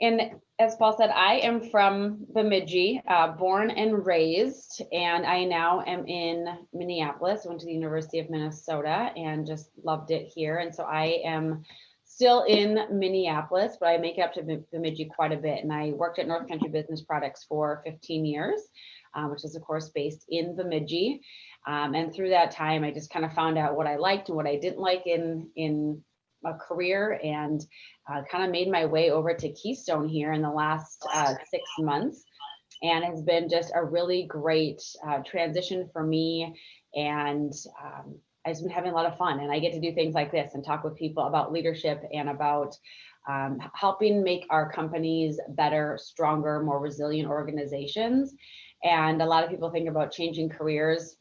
And as Paul said, I am from Bemidji, born and raised, and I now am in Minneapolis. Went to the University of Minnesota and just loved it here. And so I am still in Minneapolis, but I make it up to Bemidji quite a bit. And I worked at North Country Business Products for 15 years, which is of course based in Bemidji. And through that time, I just kind of found out what I liked and what I didn't like in a career, and kind of made my way over to Keystone here in the last 6 months. And it's been just a really great transition for me. And I've just been having a lot of fun, and I get to do things like this and talk with people about leadership and about helping make our companies better, stronger, more resilient organizations. And a lot of people think about changing careers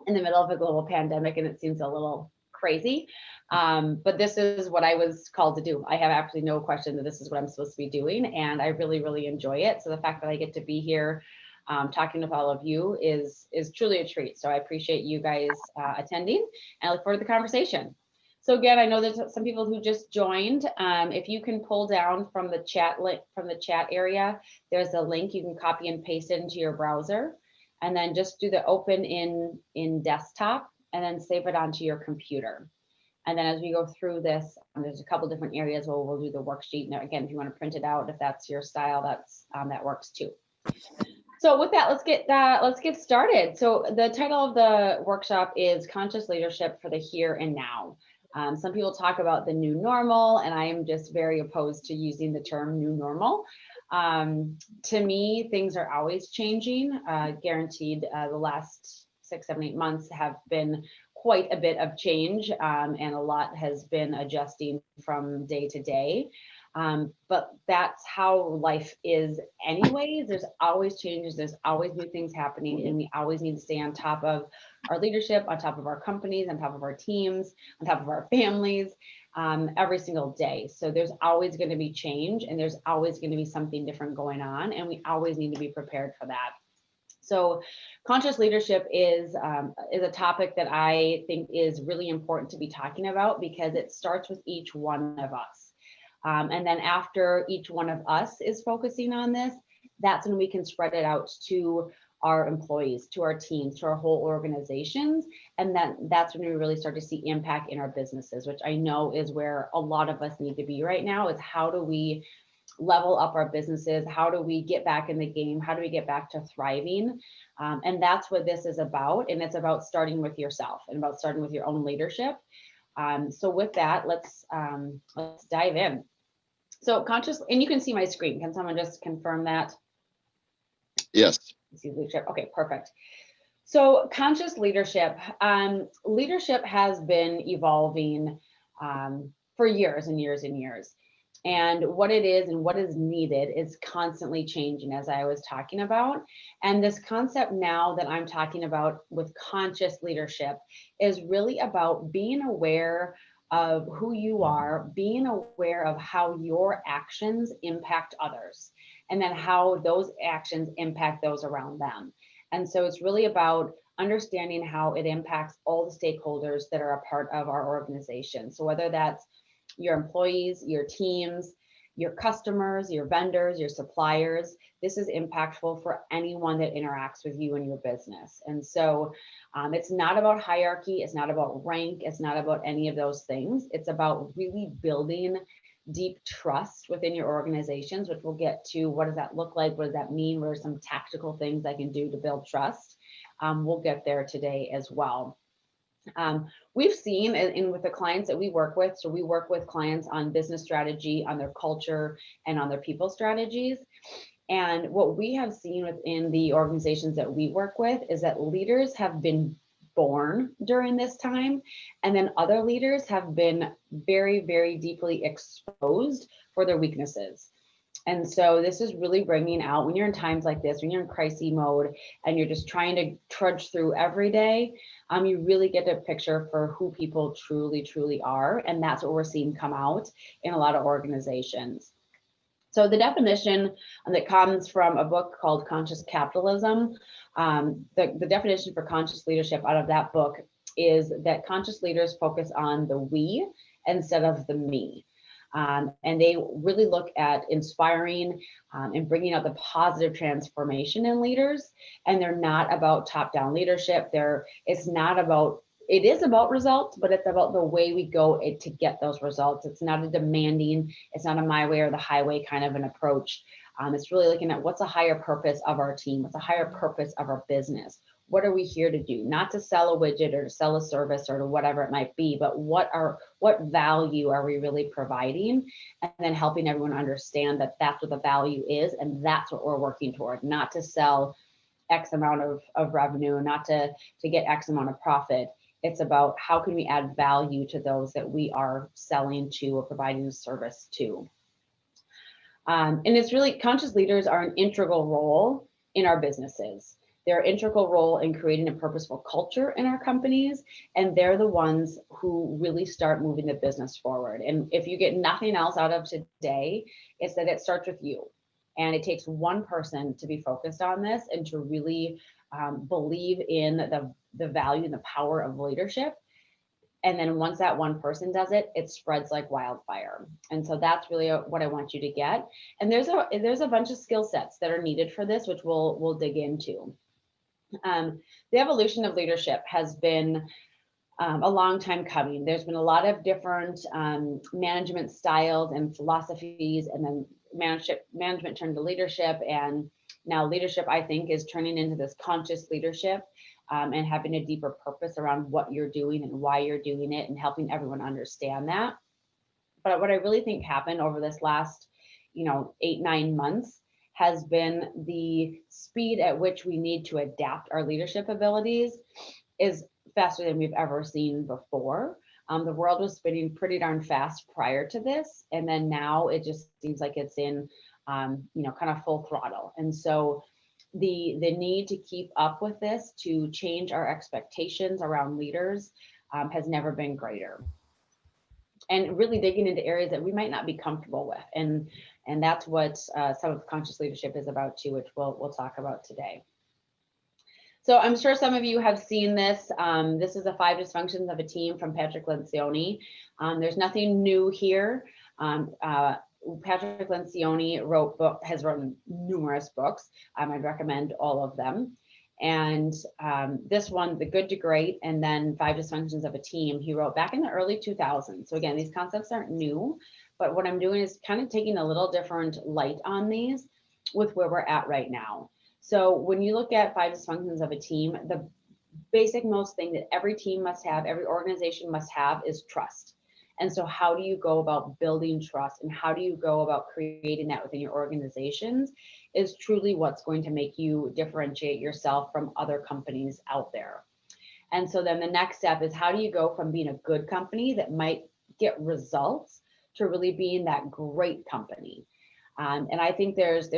in the middle of a global pandemic, and it seems a little crazy. But this is what I was called to do. I have absolutely no question that this is what I'm supposed to be doing, and I really, really enjoy it. So the fact that I get to be here talking with all of you is truly a treat. So I appreciate you guys attending, and I look forward to the conversation. So again, I know there's some people who just joined. If you can pull down from the chat link, from the chat area, there's a link you can copy and paste it into your browser, and then just do the open in desktop, and then save it onto your computer. And then as we go through this, there's a couple different areas where we'll do the worksheet. Now, again, if you want to print it out, if that's your style, that works too. So with that, let's get started. So the title of the workshop is Conscious Leadership for the Here and Now. Some people talk about the new normal, and I am just very opposed to using the term new normal. To me, things are always changing. Guaranteed, the last 6, 7, 8 months have been quite a bit of change, and a lot has been adjusting from day to day. But that's how life is anyways. There's always changes, there's always new things happening, and we always need to stay on top of our leadership, on top of our companies, on top of our teams, on top of our families, every single day. So there's always going to be change, and there's always going to be something different going on, and we always need to be prepared for that. So conscious leadership is a topic that I think is really important to be talking about, because it starts with each one of us. And then after each one of us is focusing on this, that's when we can spread it out to our employees, to our teams, to our whole organizations. And that's when we really start to see impact in our businesses, which I know is where a lot of us need to be right now, is how do we level up our businesses? How do we get back in the game? How do we get back to thriving? And that's what this is about. And it's about starting with yourself and about starting with your own leadership. So with that, let's dive in. So conscious, and you can see my screen. Can someone just confirm that? Yes. Leadership. Okay, perfect. So conscious leadership. Leadership has been evolving for years and years and years. And what it is and what is needed is constantly changing, as I was talking about. And this concept now that I'm talking about with conscious leadership is really about being aware of who you are, being aware of how your actions impact others, and then how those actions impact those around them. And so it's really about understanding how it impacts all the stakeholders that are a part of our organization. So whether that's your employees, your teams, your customers, your vendors, your suppliers, this is impactful for anyone that interacts with you and your business. And so it's not about hierarchy, it's not about rank, it's not about any of those things. It's about really building deep trust within your organizations, which we'll get to. What does that look like? What does that mean? What are some tactical things I can do to build trust? We'll get there today as well. We've seen in with the clients that we work with, so we work with clients on business strategy, on their culture, and on their people strategies. And what we have seen within the organizations that we work with is that leaders have been born during this time, and then other leaders have been very, very deeply exposed for their weaknesses. And so this is really bringing out, when you're in times like this, when you're in crisis mode and you're just trying to trudge through every day, you really get a picture for who people truly, truly are. And that's what we're seeing come out in a lot of organizations. So the definition that comes from a book called Conscious Capitalism, the definition for conscious leadership out of that book is that conscious leaders focus on the we instead of the me. And they really look at inspiring and bringing out the positive transformation in leaders. And they're not about top-down leadership. It is about results, but it's about the way we go to get those results. It's not a demanding, it's not a my way or the highway kind of an approach. It's really looking at what's a higher purpose of our team, what's a higher purpose of our business. What are we here to do? Not to sell a widget or to sell a service or to whatever it might be, but what value are we really providing? And then helping everyone understand that that's what the value is, and that's what we're working toward. Not to sell X amount of revenue, not to get X amount of profit. It's about how can we add value to those that we are selling to or providing a service to. And it's really, conscious leaders are an integral role in our businesses. They're an integral role in creating a purposeful culture in our companies, and they're the ones who really start moving the business forward. And if you get nothing else out of today, it's that it starts with you. And it takes one person to be focused on this and to really believe in the value and the power of leadership. And then once that one person does it, it spreads like wildfire. And so that's really what I want you to get. And there's a bunch of skill sets that are needed for this, which we'll dig into. The evolution of leadership has been a long time coming. There's been a lot of different management styles and philosophies, and then management turned to leadership, and now leadership, I think, is turning into this conscious leadership and having a deeper purpose around what you're doing and why you're doing it, and helping everyone understand that. But what I really think happened over this last, 8-9 months has been the speed at which we need to adapt our leadership abilities is faster than we've ever seen before. The world was spinning pretty darn fast prior to this, and then now it just seems like it's in, kind of full throttle. And so the need to keep up with this, to change our expectations around leaders, has never been greater. And really digging into areas that we might not be comfortable with, and that's what some of conscious leadership is about too, which we'll talk about today. So I'm sure some of you have seen this. This is the 5 Dysfunctions of a Team from Patrick Lencioni. There's nothing new here. Patrick Lencioni has written numerous books. I'd recommend all of them. And this one, The Good to Great, and then 5 Dysfunctions of a Team, he wrote back in the early 2000s. So again, these concepts aren't new, but what I'm doing is kind of taking a little different light on these with where we're at right now. So when you look at 5 Dysfunctions of a Team, the basic most thing that every team must have, every organization must have, is trust. And so how do you go about building trust, and how do you go about creating that within your organizations is truly what's going to make you differentiate yourself from other companies out there. And so then the next step is, how do you go from being a good company that might get results to really being that great company? And I think there's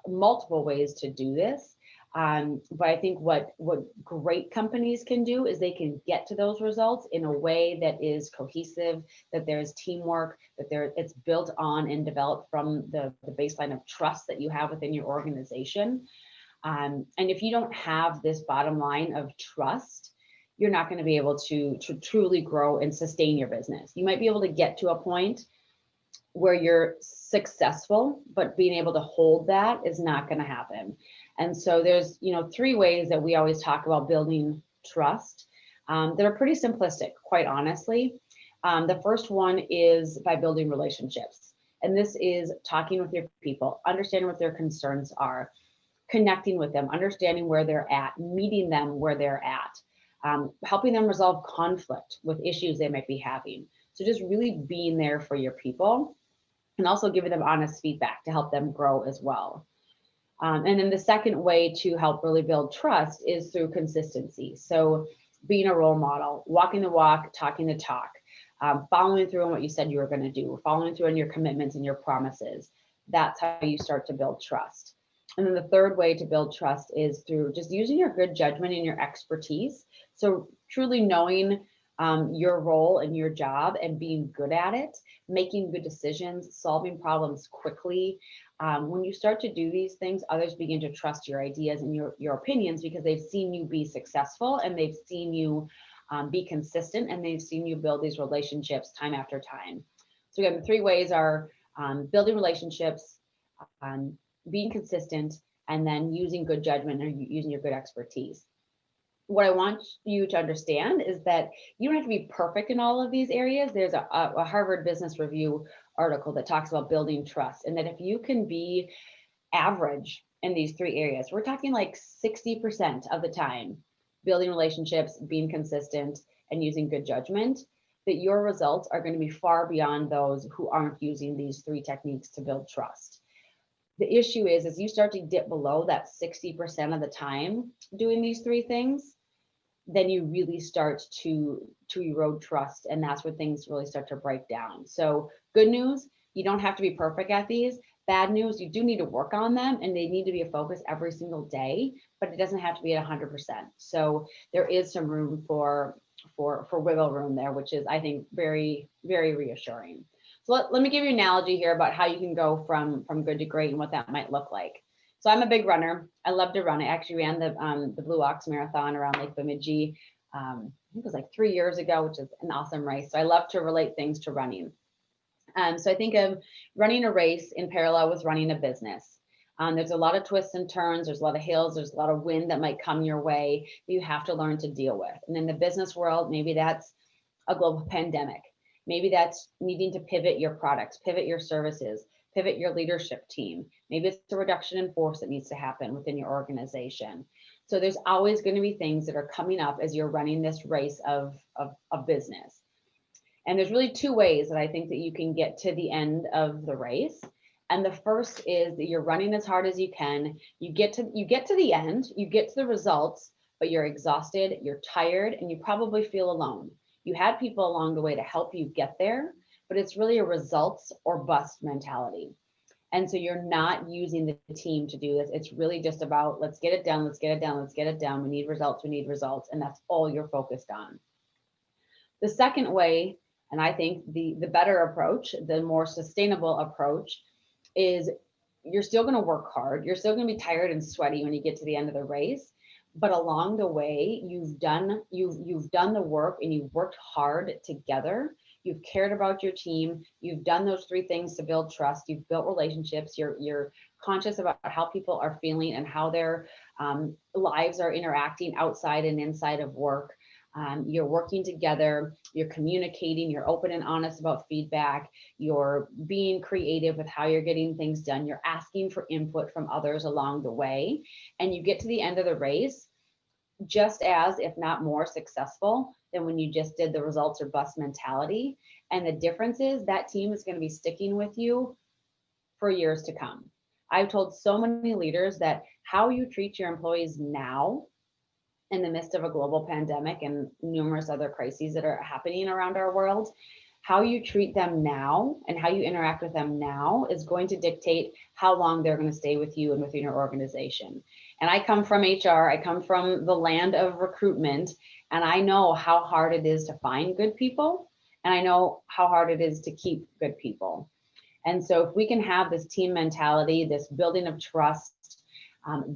multiple ways to do this. But I think what great companies can do is they can get to those results in a way that is cohesive, that there's teamwork, that it's built on and developed from the baseline of trust that you have within your organization. And if you don't have this bottom line of trust, you're not going to be able to truly grow and sustain your business. You might be able to get to a point where you're successful, but being able to hold that is not going to happen. And so there's, 3 ways that we always talk about building trust that are pretty simplistic, quite honestly. The first one is by building relationships. And this is talking with your people, understanding what their concerns are, connecting with them, understanding where they're at, meeting them where they're at, helping them resolve conflict with issues they might be having. So just really being there for your people, and also giving them honest feedback to help them grow as well. And then the second way to help really build trust is through consistency. So being a role model, walking the walk, talking the talk, following through on what you said you were going to do, following through on your commitments and your promises. That's how you start to build trust. And then the third way to build trust is through just using your good judgment and your expertise. So truly knowing your role and your job and being good at it, making good decisions, solving problems quickly. When you start to do these things, others begin to trust your ideas and your opinions, because they've seen you be successful, and they've seen you be consistent, and they've seen you build these relationships time after time. So again, the 3 ways are building relationships, being consistent, and then using good judgment or using your good expertise. What I want you to understand is that you don't have to be perfect in all of these areas. There's a Harvard Business Review article that talks about building trust, and that if you can be average in these 3 areas, we're talking like 60% of the time, building relationships, being consistent, and using good judgment, that your results are going to be far beyond those who aren't using these 3 techniques to build trust. The issue is, as you start to dip below that 60% of the time doing these 3 things, then you really start to erode trust, and that's where things really start to break down. So good news, you don't have to be perfect at these. Bad news, you do need to work on them, and they need to be a focus every single day, but it doesn't have to be at 100%. So there is some room for wiggle room there, which is, I think, very, very reassuring. So let me give you an analogy here about how you can go from good to great and what that might look like. So I'm a big runner. I love to run. I actually ran the Blue Ox Marathon around Lake Bemidji. I think it was like 3 years ago, which is an awesome race. So I love to relate things to running. So I think of running a race in parallel with running a business. There's a lot of twists and turns. There's a lot of hills. There's a lot of wind that might come your way that you have to learn to deal with. And in the business world, maybe that's a global pandemic. Maybe that's needing to pivot your products, pivot your services, pivot your leadership team. Maybe it's a reduction in force that needs to happen within your organization. So there's always going to be things that are coming up as you're running this race of business. And there's really 2 ways that I think that you can get to the end of the race. And the first is that you're running as hard as you can. You get to the end, you get to the results, but you're exhausted, you're tired, and you probably feel alone. You had people along the way to help you get there, but it's really a results or bust mentality. And so you're not using the team to do this. It's really just about, let's get it done, let's get it done, let's get it done. We need results, and that's all you're focused on. The second way, and I think the better approach, the more sustainable approach, is you're still going to work hard. You're still going to be tired and sweaty when you get to the end of the race. But along the way, you've done the work, and you've worked hard together. You've cared about your team. You've done those 3 things to build trust. You've built relationships. You're conscious about how people are feeling and how their lives are interacting outside and inside of work. You're working together, you're communicating, you're open and honest about feedback, you're being creative with how you're getting things done, you're asking for input from others along the way, and you get to the end of the race just as, if not more, successful than when you just did the results or bust mentality. And the difference is that team is going to be sticking with you for years to come. I've told so many leaders that how you treat your employees now, in the midst of a global pandemic and numerous other crises that are happening around our world, how you treat them now and how you interact with them now is going to dictate how long they're going to stay with you and within your organization. And I come from HR, I come from the land of recruitment, and I know how hard it is to find good people, and I know how hard it is to keep good people. And so if we can have this team mentality, this building of trust,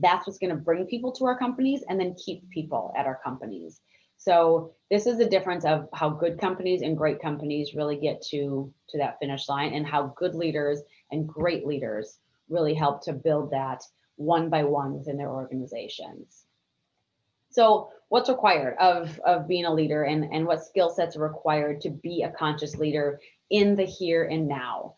that's what's going to bring people to our companies and then keep people at our companies. So this is the difference of how good companies and great companies really get to that finish line, and how good leaders and great leaders really help to build that one by one within their organizations. So what's required of being a leader, and what skill sets are required to be a conscious leader in the here and now?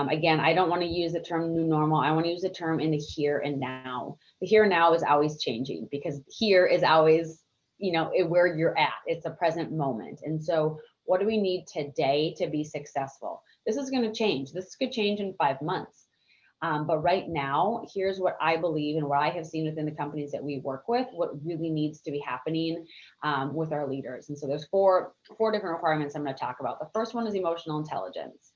Again, I don't want to use the term new normal. I want to use the term in the here and now. The here and now is always changing, because here is always, where you're at. It's a present moment. And so what do we need today to be successful? This is going to change. This could change in 5 months. But right now, here's what I believe and what I have seen within the companies that we work with, what really needs to be happening with our leaders. And so there's four different requirements I'm going to talk about. The first one is emotional intelligence.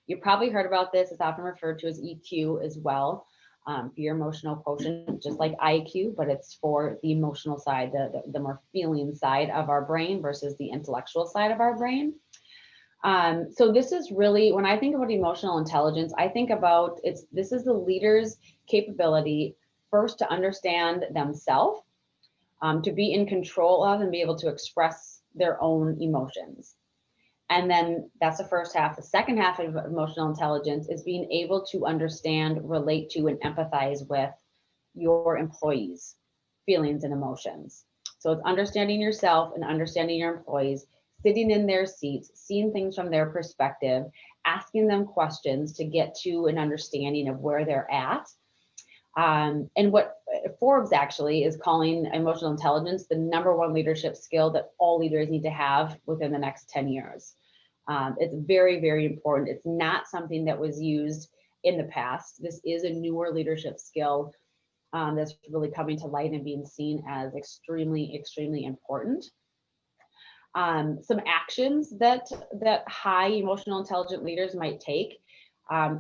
You've probably heard about this. It's often referred to as EQ as well, for your emotional quotient, just like IQ, but it's for the emotional side, the more feeling side of our brain versus the intellectual side of our brain. So this is really, when I think about emotional intelligence, I think about this is the leader's capability first to understand themselves, to be in control of and be able to express their own emotions. And then that's the first half. The second half of emotional intelligence is being able to understand, relate to, and empathize with your employees' feelings and emotions. So it's understanding yourself and understanding your employees, sitting in their seats, seeing things from their perspective, asking them questions to get to an understanding of where they're at. And what Forbes actually is calling emotional intelligence the #1 leadership skill that all leaders need to have within the next 10 years. It's very, very important. It's not something that was used in the past. This is a newer leadership skill that's really coming to light and being seen as extremely, extremely important. Some actions that high emotional intelligent leaders might take: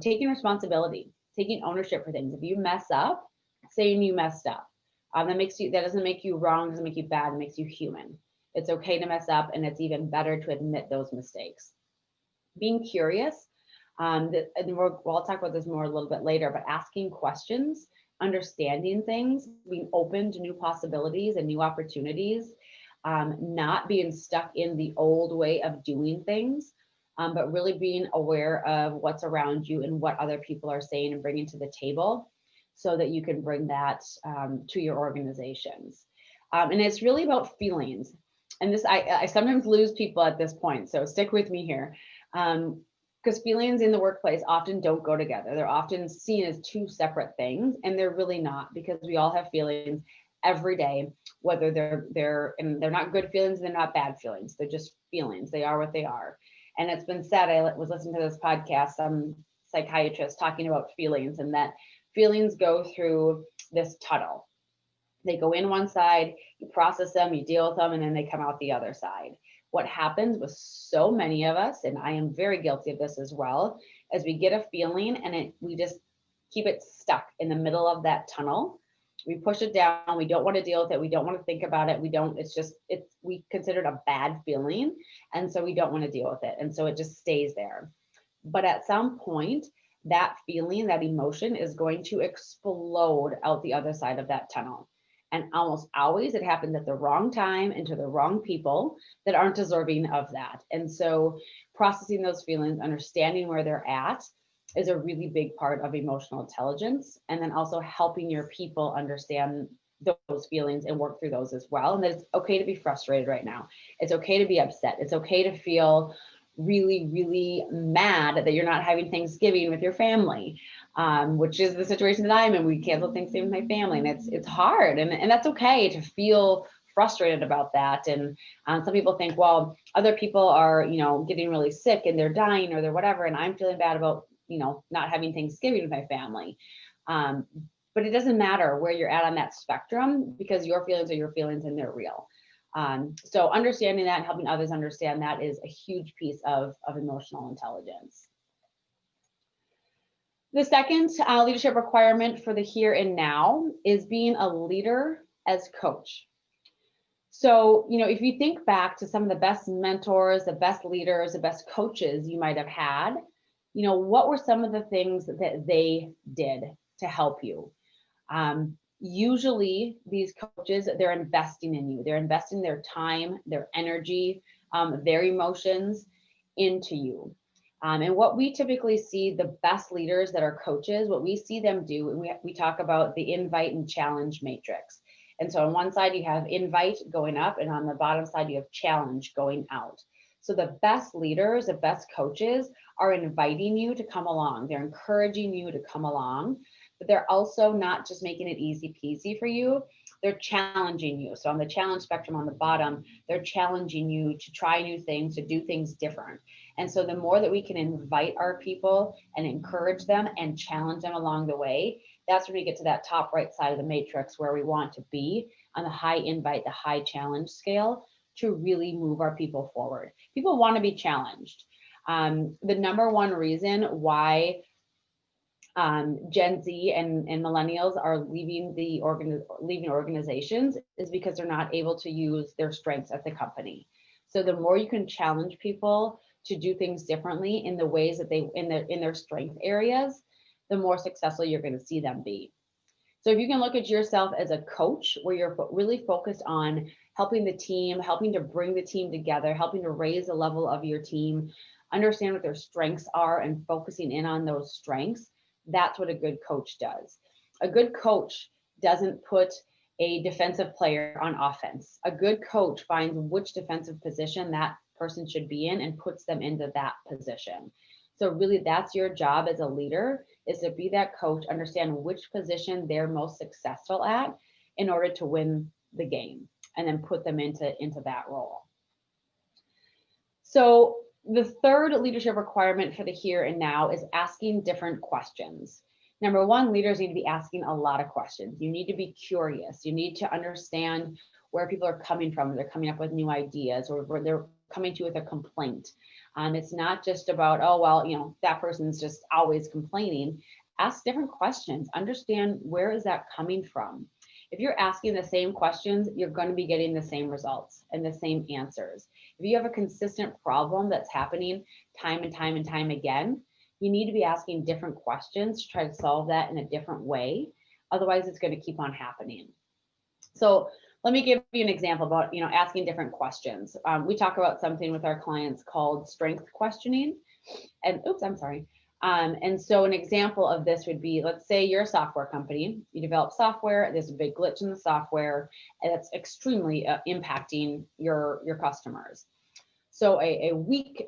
taking responsibility, taking ownership for things. If you mess up, saying you messed up. That doesn't make you wrong, doesn't make you bad, it makes you human. It's okay to mess up, and it's even better to admit those mistakes. Being curious, and we'll talk about this more a little bit later, but asking questions, understanding things, being open to new possibilities and new opportunities, not being stuck in the old way of doing things, but really being aware of what's around you and what other people are saying and bringing to the table so that you can bring that to your organizations. And it's really about feelings. And this, I sometimes lose people at this point, so stick with me here. Because feelings in the workplace often don't go together. They're often seen as two separate things, and they're really not, because we all have feelings every day, whether they're not good feelings, they're not bad feelings. They're just feelings. They are what they are. And it's been said, I was listening to this podcast, some psychiatrist talking about feelings, and that feelings go through this tunnel. They go in one side, you process them, you deal with them, and then they come out the other side. What happens with so many of us, and I am very guilty of this as well, as we get a feeling and we just keep it stuck in the middle of that tunnel. We push it down. We don't want to deal with it. We don't want to think about it. We consider it a bad feeling. And so we don't want to deal with it. And so it just stays there. But at some point, that feeling, that emotion is going to explode out the other side of that tunnel. And almost always it happens at the wrong time and to the wrong people that aren't deserving of that. And so processing those feelings, understanding where they're at, is a really big part of emotional intelligence. And then also helping your people understand those feelings and work through those as well. And that it's okay to be frustrated right now. It's okay to be upset. It's okay to feel really, really mad that you're not having Thanksgiving with your family, which is the situation that I'm in. We canceled Thanksgiving with my family, and it's hard, and that's okay to feel frustrated about that. And some people think, well, other people are, getting really sick and they're dying or they're whatever, and I'm feeling bad about, not having Thanksgiving with my family. But it doesn't matter where you're at on that spectrum, because your feelings are your feelings and they're real. So understanding that and helping others understand that is a huge piece of emotional intelligence. The second leadership requirement for the here and now is being a leader as coach. So, if you think back to some of the best mentors, the best leaders, the best coaches you might have had, what were some of the things that they did to help you? Usually these coaches, they're investing in you. They're investing their time, their energy, their emotions into you. And what we typically see, the best leaders that are coaches, what we see them do, we talk about the invite and challenge matrix. And so on one side you have invite going up, and on the bottom side you have challenge going out. So the best leaders, the best coaches are inviting you to come along. They're encouraging you to come along, but they're also not just making it easy peasy for you. They're challenging you. So on the challenge spectrum on the bottom, they're challenging you to try new things, to do things different. And so the more that we can invite our people and encourage them and challenge them along the way, that's when we get to that top right side of the matrix where we want to be on the high invite, the high challenge scale, to really move our people forward. People want to be challenged. The #1 reason why Gen Z and millennials are leaving organizations is because they're not able to use their strengths at the company. So the more you can challenge people to do things differently in the ways that they in their strength areas, the more successful you're going to see them be. So if you can look at yourself as a coach, where you're really focused on helping the team, helping to bring the team together, helping to raise the level of your team, understand what their strengths are and focusing in on those strengths. That's what a good coach does. A good coach doesn't put a defensive player on offense. A good coach finds which defensive position that person should be in and puts them into that position. So really that's your job as a leader, is to be that coach, understand which position they're most successful at in order to win the game, and then put them into that role. So the third leadership requirement for the here and now is asking different questions. Number one, leaders need to be asking a lot of questions. You need to be curious. You need to understand where people are coming from. They're coming up with new ideas, or where they're coming to you with a complaint. It's not just about, oh, well, that person's just always complaining. Ask different questions. Understand, where is that coming from? If you're asking the same questions, you're going to be getting the same results and the same answers. If you have a consistent problem that's happening time and time and time again, you need to be asking different questions to try to solve that in a different way. Otherwise, it's going to keep on happening. So let me give you an example about, asking different questions. We talk about something with our clients called strength questioning. And and so an example of this would be, let's say you're a software company, you develop software, there's a big glitch in the software, and it's extremely impacting your customers. So a weak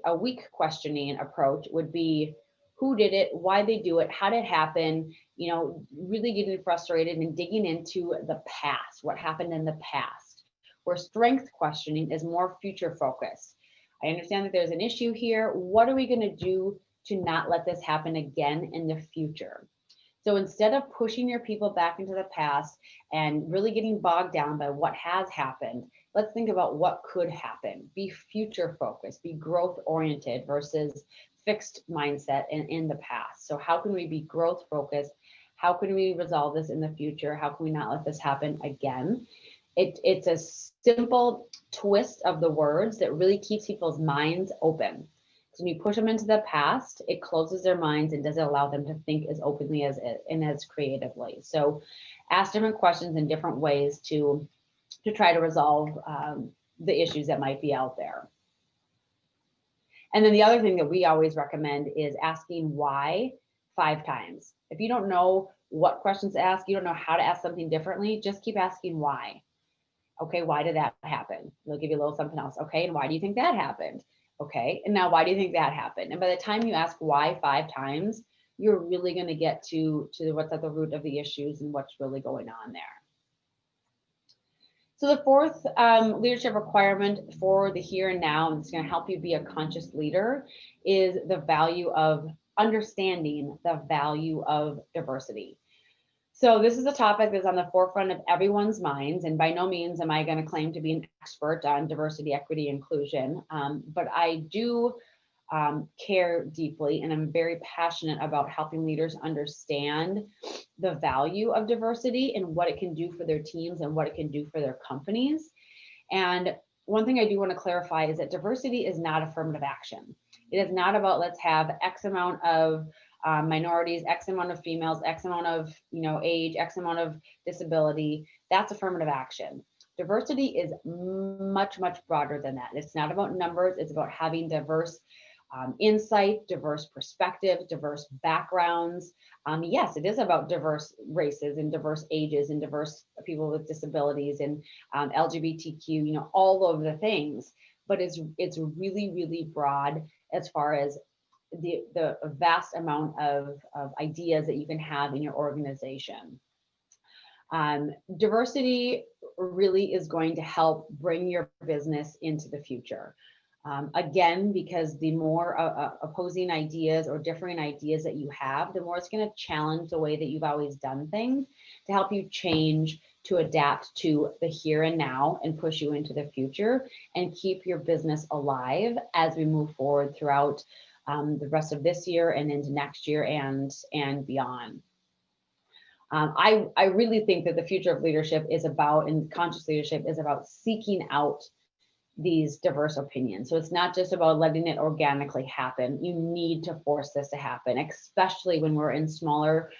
questioning approach would be, who did it, why they do it, how did it happen, really getting frustrated and digging into the past, what happened in the past. Where strength questioning is more future focused. I understand that there's an issue here. What are we going to do to not let this happen again in the future? So instead of pushing your people back into the past and really getting bogged down by what has happened, let's think about what could happen. Be future focused, be growth oriented versus fixed mindset in the past. So how can we be growth focused? How can we resolve this in the future? How can we not let this happen again? It's a simple twist of the words that really keeps people's minds open. So when you push them into the past, it closes their minds and doesn't allow them to think as openly and as creatively. So ask different questions in different ways to try to resolve the issues that might be out there. And then the other thing that we always recommend is asking why 5 times. If you don't know what questions to ask, you don't know how to ask something differently, just keep asking why. Okay, why did that happen? They'll give you a little something else. Okay, and why do you think that happened? Okay, and now why do you think that happened? And by the time you ask why 5 times, you're really going to get to what's at the root of the issues and what's really going on there. So the fourth leadership requirement for the here and now, and it's going to help you be a conscious leader, is the value of understanding the value of diversity. So this is a topic that's on the forefront of everyone's minds, and by no means am I going to claim to be an expert on diversity, equity, inclusion, but I do care deeply, and I'm very passionate about helping leaders understand the value of diversity and what it can do for their teams and what it can do for their companies. And one thing I do want to clarify is that diversity is not affirmative action. It is not about let's have X amount of minorities, X amount of females, X amount of age, X amount of disability. That's affirmative action. Diversity is much, much broader than that. It's not about numbers. It's about having diverse insight, diverse perspectives, diverse backgrounds. Yes, it is about diverse races and diverse ages and diverse people with disabilities and LGBTQ, all of the things. But it's really, really broad as far as the vast amount of ideas that you can have in your organization. Diversity really is going to help bring your business into the future. Again, because the more opposing ideas or differing ideas that you have, the more it's going to challenge the way that you've always done things to help you change, to adapt to the here and now and push you into the future and keep your business alive as we move forward throughout the rest of this year and into next year and beyond. I really think that the future of leadership is about, and conscious leadership is about seeking out these diverse opinions. So it's not just about letting it organically happen. You need to force this to happen, especially when we're in smaller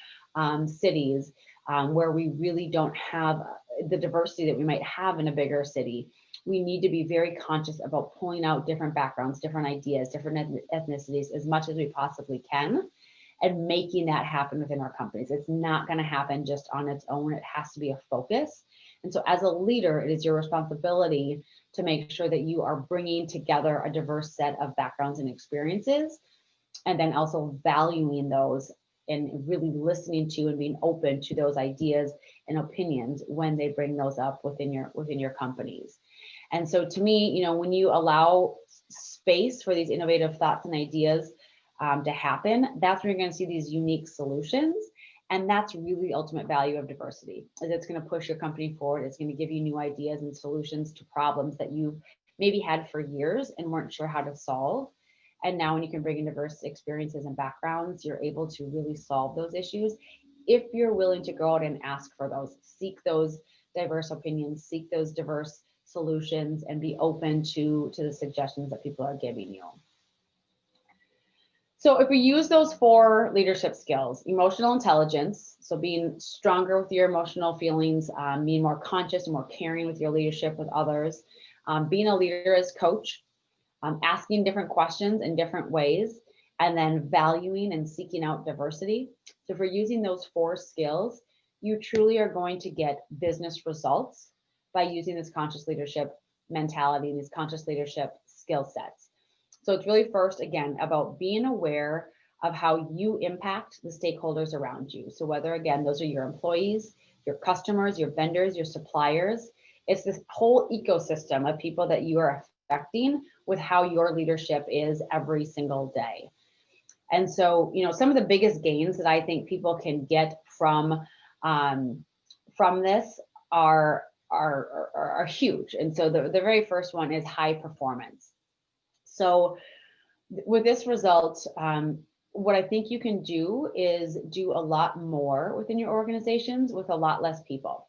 cities where we really don't have the diversity that we might have in a bigger city. we need to be very conscious about pulling out different backgrounds, different ideas, different ethnicities as much as we possibly can, and making that happen within our companies. It's not going to happen just on its own. It has to be a focus. And so as a leader, it is your responsibility to make sure that you are bringing together a diverse set of backgrounds and experiences, and then also valuing those and really listening to and being open to those ideas and opinions when they bring those up within your companies. And so to me, you know, when you allow space for these innovative thoughts and ideas to happen, that's when you're going to see these unique solutions. And that's really the ultimate value of diversity, is it's going to push your company forward. It's going to give you new ideas and solutions to problems that you've maybe had for years and weren't sure how to solve. And now when you can bring in diverse experiences and backgrounds, you're able to really solve those issues if you're willing to go out and ask for those, seek those diverse opinions, seek those diverse solutions, and be open to the suggestions that people are giving you. So if we use those 4 leadership skills: emotional intelligence, so being stronger with your emotional feelings, being more conscious and more caring with your leadership with others, being a leader as coach, asking different questions in different ways, and then valuing and seeking out diversity. So if we're using those 4 skills, you truly are going to get business results by using this conscious leadership mentality and these conscious leadership skill sets. So it's really first, again, about being aware of how you impact the stakeholders around you. So whether, again, those are your employees, your customers, your vendors, your suppliers, it's this whole ecosystem of people that you are affecting with how your leadership is every single day. And so, you know, some of the biggest gains that I think people can get from this are huge. And so the very first one is high performance. So with this result, what I think you can do is do a lot more within your organizations with a lot less people,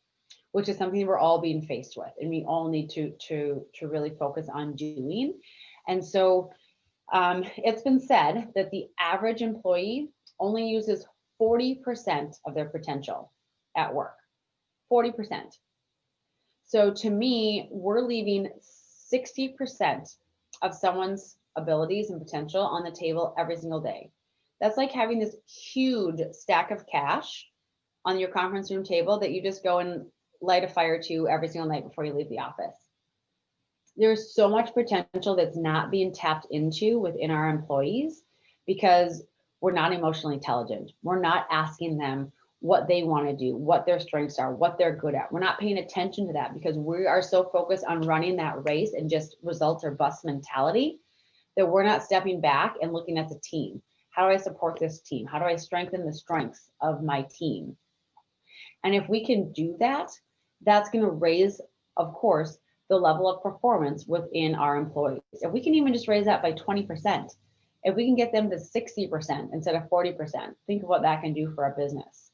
which is something we're all being faced with, and we all need to really focus on doing. And so it's been said that the average employee only uses 40% of their potential at work. 40%. So to me, we're leaving 60% of someone's abilities and potential on the table every single day. That's like having this huge stack of cash on your conference room table that you just go and light a fire to every single night before you leave the office. There's so much potential that's not being tapped into within our employees because we're not emotionally intelligent. We're not asking them what they want to do, what their strengths are, what they're good at. We're not paying attention to that because we are so focused on running that race and just results or bust mentality that we're not stepping back and looking at the team. How do I support this team? How do I strengthen the strengths of my team? And if we can do that, that's going to raise, of course, the level of performance within our employees. If we can even just raise that by 20%, if we can get them to 60% instead of 40%, think of what that can do for our business.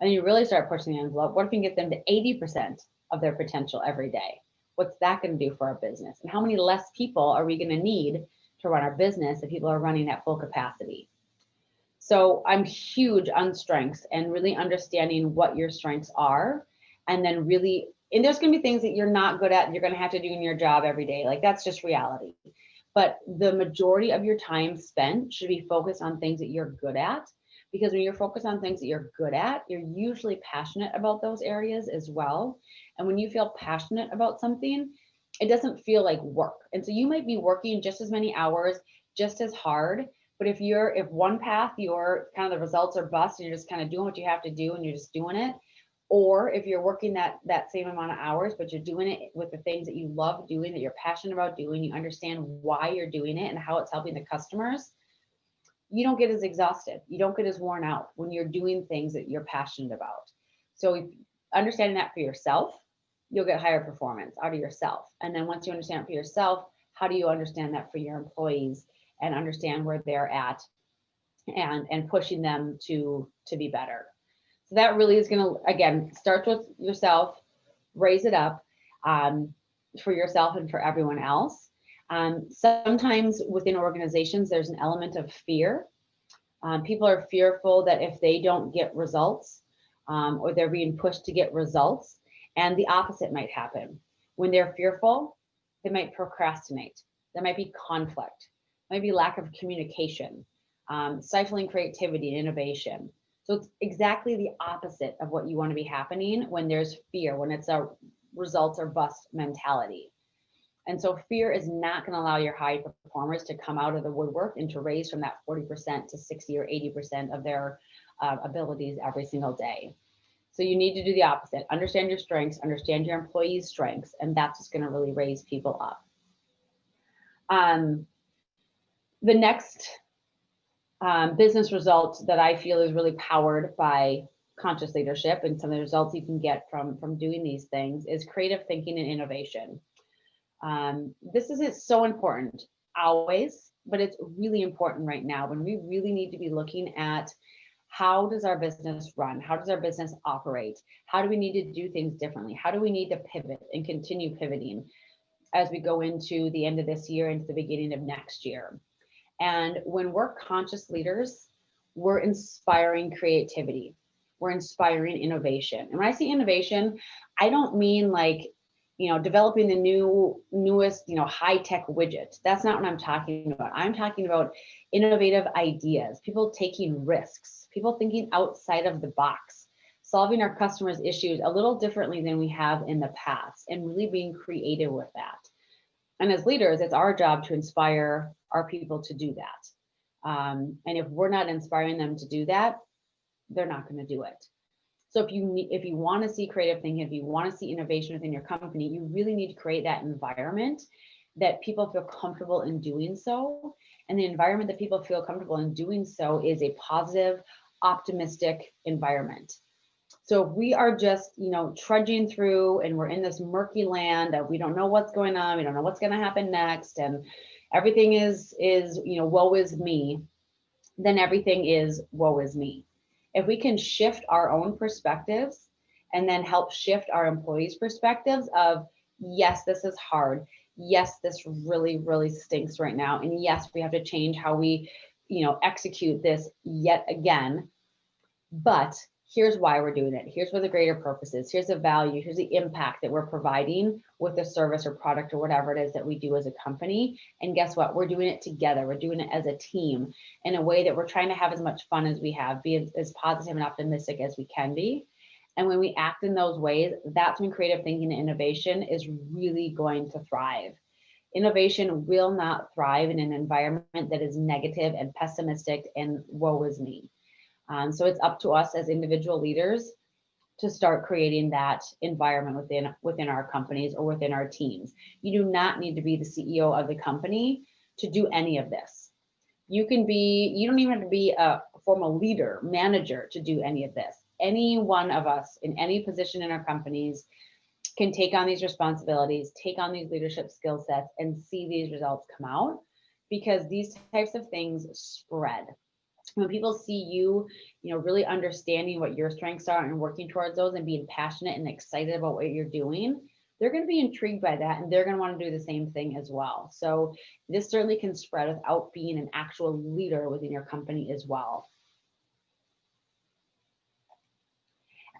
And you really start pushing the envelope. What if we can get them to 80% of their potential every day? What's that going to do for our business? And how many less people are we going to need to run our business if people are running at full capacity? So I'm huge on strengths and really understanding what your strengths are. And then really, and there's going to be things that you're not good at, you're going to have to do in your job every day. Like that's just reality. But the majority of your time spent should be focused on things that you're good at. Because when you're focused on things that you're good at, you're usually passionate about those areas as well. And when you feel passionate about something, it doesn't feel like work. And so you might be working just as many hours, just as hard. But if one path, your kind of the results are bust and you're just kind of doing what you have to do and you're just doing it. Or if you're working that same amount of hours, but you're doing it with the things that you love doing, that you're passionate about doing, you understand why you're doing it and how it's helping the customers, you don't get as exhausted. You don't get as worn out when you're doing things that you're passionate about. So if understanding that for yourself, you'll get higher performance out of yourself. And then once you understand it for yourself, how do you understand that for your employees and understand where they're at and pushing them to be better? So that really is going to, again, start with yourself, raise it up for yourself and for everyone else. Sometimes within organizations, there's an element of fear. People are fearful that if they don't get results or they're being pushed to get results, and the opposite might happen. When they're fearful, They might procrastinate. There might be conflict, might be lack of communication, stifling creativity and innovation. So it's exactly the opposite of what you want to be happening when there's fear, when it's a results or bust mentality. And so fear is not going to allow your high performers to come out of the woodwork and to raise from that 40% to 60 or 80% of their abilities every single day. So you need to do the opposite. Understand your strengths, understand your employees' strengths, and that's just going to really raise people up. The next business result that I feel is really powered by conscious leadership and some of the results you can get from doing these things is creative thinking and innovation. This isn't so important always, but it's really important right now when we really need to be looking at how does our business run? How does our business operate? How do we need to do things differently? How do we need to pivot and continue pivoting as we go into the end of this year, into the beginning of next year? And when we're conscious leaders, we're inspiring creativity. We're inspiring innovation. And when I say innovation, I don't mean like, developing the newest, high-tech widget. That's not what I'm talking about. I'm talking about innovative ideas, people taking risks, people thinking outside of the box, solving our customers' issues a little differently than we have in the past, and really being creative with that. And as leaders, it's our job to inspire our people to do that. And if we're not inspiring them to do that, they're not going to do it. So if you want to see creative thinking, if you want to see innovation within your company, you really need to create that environment that people feel comfortable in doing so. And the environment that people feel comfortable in doing so is a positive, optimistic environment. So if we are just, trudging through and we're in this murky land that we don't know what's going on, we don't know what's going to happen next, and everything is, woe is me, then everything is woe is me. If we can shift our own perspectives and then help shift our employees' perspectives of, yes, this is hard. Yes, this really, really stinks right now. And yes, we have to change how we, execute this yet again. But here's why we're doing it. Here's what the greater purpose is. Here's the value. Here's the impact that we're providing with the service or product or whatever it is that we do as a company. And guess what? We're doing it together. We're doing it as a team in a way that we're trying to have as much fun as we have, be as positive and optimistic as we can be. And when we act in those ways, that's when creative thinking and innovation is really going to thrive. Innovation will not thrive in an environment that is negative and pessimistic and woe is me. So it's up to us as individual leaders to start creating that environment within our companies or within our teams. You do not need to be the CEO of the company to do any of this. You don't even have to be a formal leader, manager to do any of this. Any one of us in any position in our companies can take on these responsibilities, take on these leadership skill sets, and see these results come out, because these types of things spread. When people see you, really understanding what your strengths are and working towards those and being passionate and excited about what you're doing, they're going to be intrigued by that, and they're going to want to do the same thing as well. So this certainly can spread without being an actual leader within your company as well.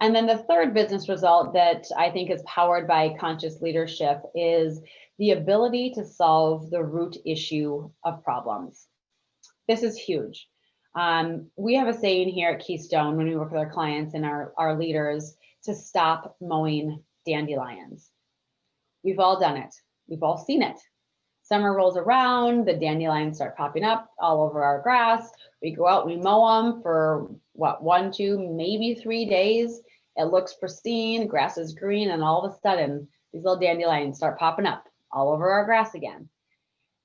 And then the third business result that I think is powered by conscious leadership is the ability to solve the root issue of problems. This is huge. We have a saying here at Keystone when we work with our clients and our leaders to stop mowing dandelions. We've all done it. We've all seen it. Summer rolls around, the dandelions start popping up all over our grass. We go out, we mow them for 1, 2, maybe 3 days. It looks pristine, grass is green, and all of a sudden, these little dandelions start popping up all over our grass again.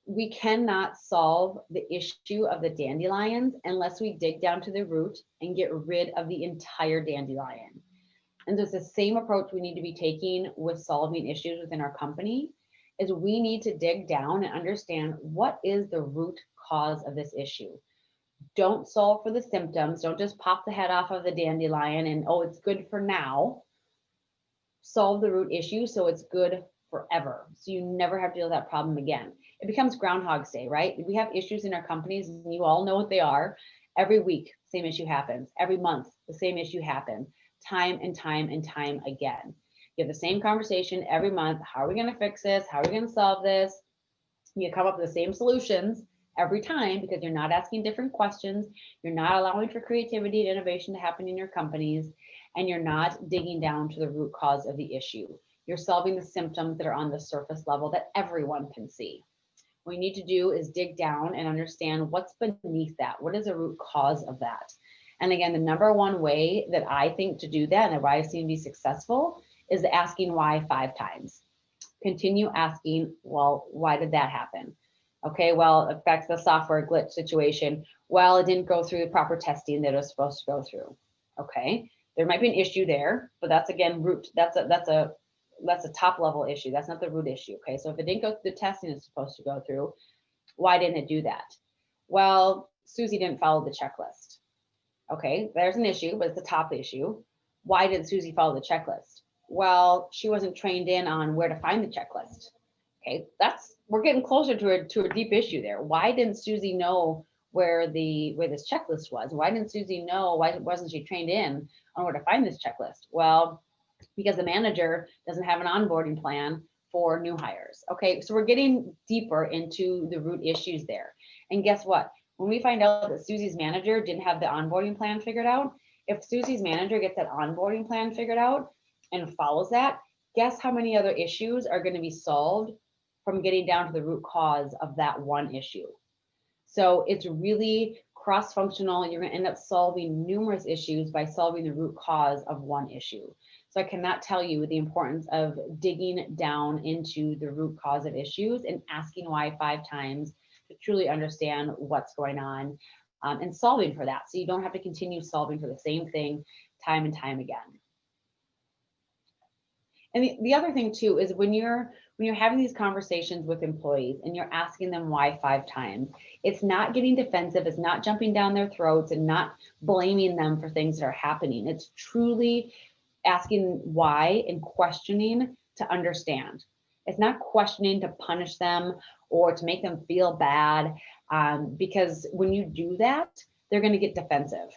We cannot solve the issue of the dandelions unless we dig down to the root and get rid of the entire dandelion. And so it's the same approach we need to be taking with solving issues within our company, is we need to dig down and understand what is the root cause of this issue. Don't solve for the symptoms. Don't just pop the head off of the dandelion and, oh, it's good for now. Solve the root issue so it's good forever. So you never have to deal with that problem again. It becomes Groundhog's Day, right? We have issues in our companies, and you all know what they are. Every week, same issue happens. Every month, the same issue happens. Time and time and time again. You have the same conversation every month. How are we going to fix this? How are we going to solve this? You come up with the same solutions every time because you're not asking different questions. You're not allowing for creativity and innovation to happen in your companies, and you're not digging down to the root cause of the issue. You're solving the symptoms that are on the surface level that everyone can see. What you need to do is dig down and understand what's beneath that. What is the root cause of that? And again, the number one way that I think to do that and why I've seen be successful is asking why 5 times. Continue asking, well, why did that happen? Okay, well, it affects the software glitch situation. Well, it didn't go through the proper testing that it was supposed to go through. Okay, there might be an issue there, but that's again root. That's a top level issue. That's not the root issue. Okay, so if it didn't go through the testing it's supposed to go through, why didn't it do that? Well, Susie didn't follow the checklist. Okay, there's an issue, but it's the top issue. Why didn't Susie follow the checklist? Well, she wasn't trained in on where to find the checklist. Okay, we're getting closer to a deep issue there. Why didn't Susie know where this checklist was? Why didn't Susie know? Why wasn't she trained in on where to find this checklist? Well, because the manager doesn't have an onboarding plan for new hires. Okay, so we're getting deeper into the root issues there. And guess what? When we find out that Susie's manager didn't have the onboarding plan figured out, if Susie's manager gets that onboarding plan figured out and follows that, guess how many other issues are going to be solved from getting down to the root cause of that one issue. So it's really cross-functional. You're going to end up solving numerous issues by solving the root cause of one issue. So I cannot tell you the importance of digging down into the root cause of issues and asking why 5 times to truly understand what's going on and solving for that. So you don't have to continue solving for the same thing time and time again. And the other thing too is when you're having these conversations with employees and you're asking them why 5 times, it's not getting defensive, it's not jumping down their throats and not blaming them for things that are happening. It's truly asking why and questioning to understand. It's not questioning to punish them or to make them feel bad, because when you do that, they're going to get defensive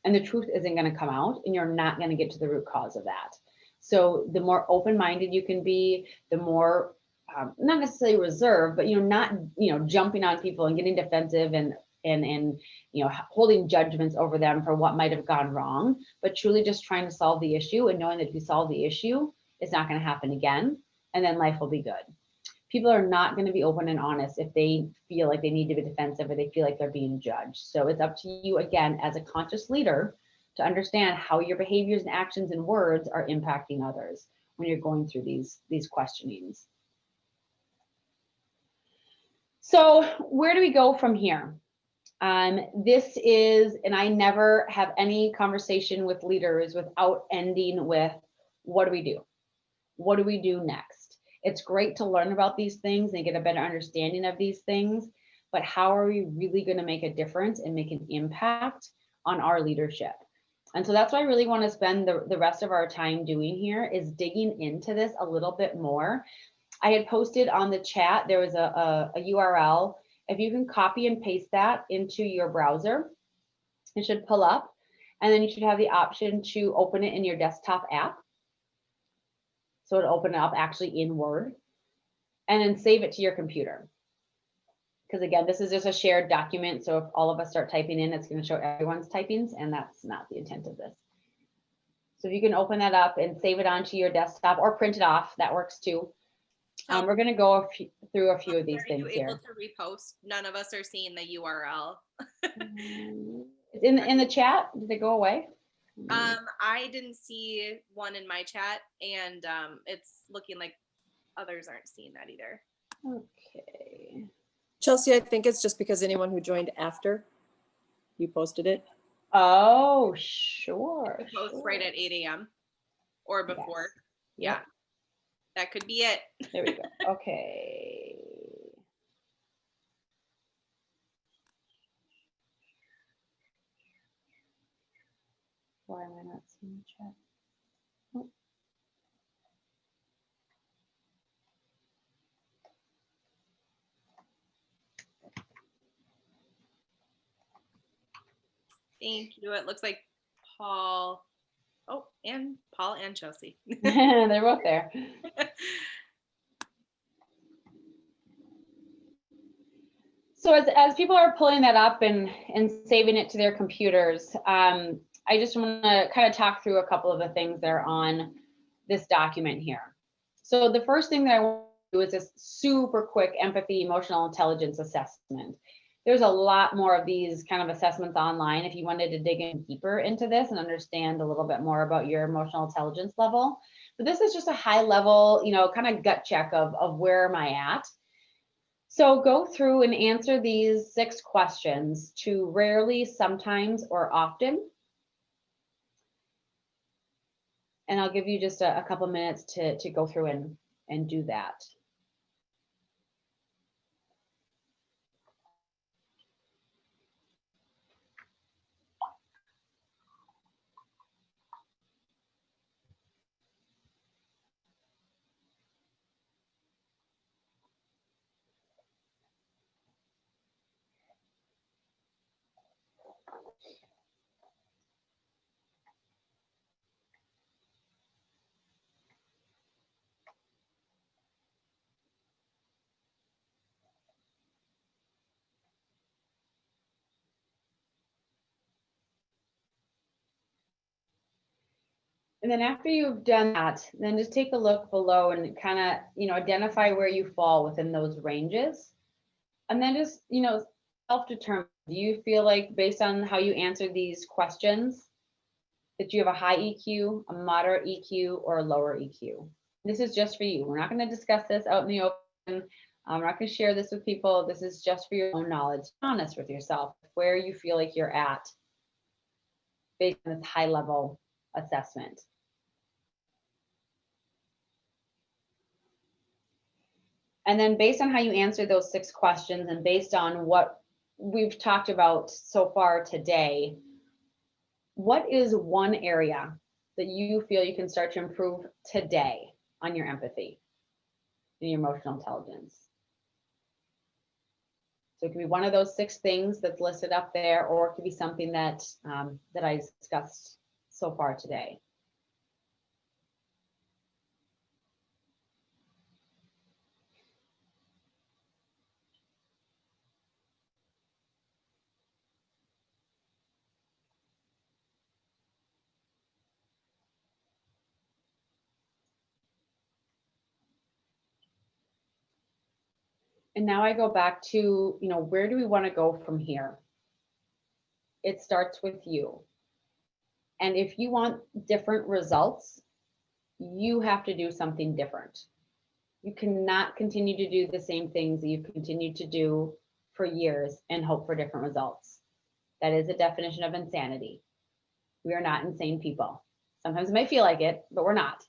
and the truth isn't going to come out and you're not going to get to the root cause of that. So the more open-minded you can be, the more not necessarily reserved, but not jumping on people and getting defensive and holding judgments over them for what might have gone wrong, but truly just trying to solve the issue and knowing that if you solve the issue, it's not going to happen again, and then life will be good. People are not going to be open and honest if they feel like they need to be defensive or they feel like they're being judged. So it's up to you again as a conscious leader to understand how your behaviors and actions and words are impacting others when you're going through these questionings. So where do we go from here? This is, and I never have any conversation with leaders without ending with, what do we do? What do we do next? It's great to learn about these things and get a better understanding of these things, but how are we really going to make a difference and make an impact on our leadership? And so that's what I really want to spend the rest of our time doing here, is digging into this a little bit more. I had posted on the chat, there was a URL. If you can copy and paste that into your browser, it should pull up, and then you should have the option to open it in your desktop app. So it'll open it up actually in Word, and then save it to your computer. Because again, this is just a shared document. So if all of us start typing in, it's going to show everyone's typings, and that's not the intent of this. So if you can open that up and save it onto your desktop or print it off, that works too. We're going to go through a few of these things here. Are you able to repost? None of us are seeing the URL. in the chat, did it go away? I didn't see one in my chat, and it's looking like others aren't seeing that either. Okay. Chelsey, I think it's just because anyone who joined after you posted it. Oh, sure. Post right at 8 a.m. or before. Yes. Yep. Yeah, that could be it. There we go. Okay. Why am I not seeing the chat? Oh. Thank you. It looks like Paul Oh, and Paul and Chelsey. They're both there. So as people are pulling that up and saving it to their computers, I just want to kind of talk through a couple of the things that are on this document here. So the first thing that I want to do is this super quick empathy, emotional intelligence assessment. There's a lot more of these kind of assessments online if you wanted to dig in deeper into this and understand a little bit more about your emotional intelligence level. But this is just a high level, kind of gut check of where am I at. So go through and answer these 6 questions to rarely, sometimes, or often. And I'll give you just a couple minutes to go through and do that. And then after you've done that, then just take a look below and kind of, identify where you fall within those ranges. And then just, self-determine. Do you feel like based on how you answer these questions that you have a high EQ, a moderate EQ, or a lower EQ? This is just for you. We're not going to discuss this out in the open. I'm not going to share this with people. This is just for your own knowledge. Be honest with yourself where you feel like you're at based on this high level assessment. And then based on how you answer those 6 questions and based on what we've talked about so far today, what is one area that you feel you can start to improve today on your empathy and your emotional intelligence? So it could be one of those 6 things that's listed up there, or it could be something that that I discussed so far today. And now I go back to, where do we want to go from here? It starts with you. And if you want different results, you have to do something different. You cannot continue to do the same things that you've continued to do for years and hope for different results. That is a definition of insanity. We are not insane people. Sometimes it might feel like it, but we're not.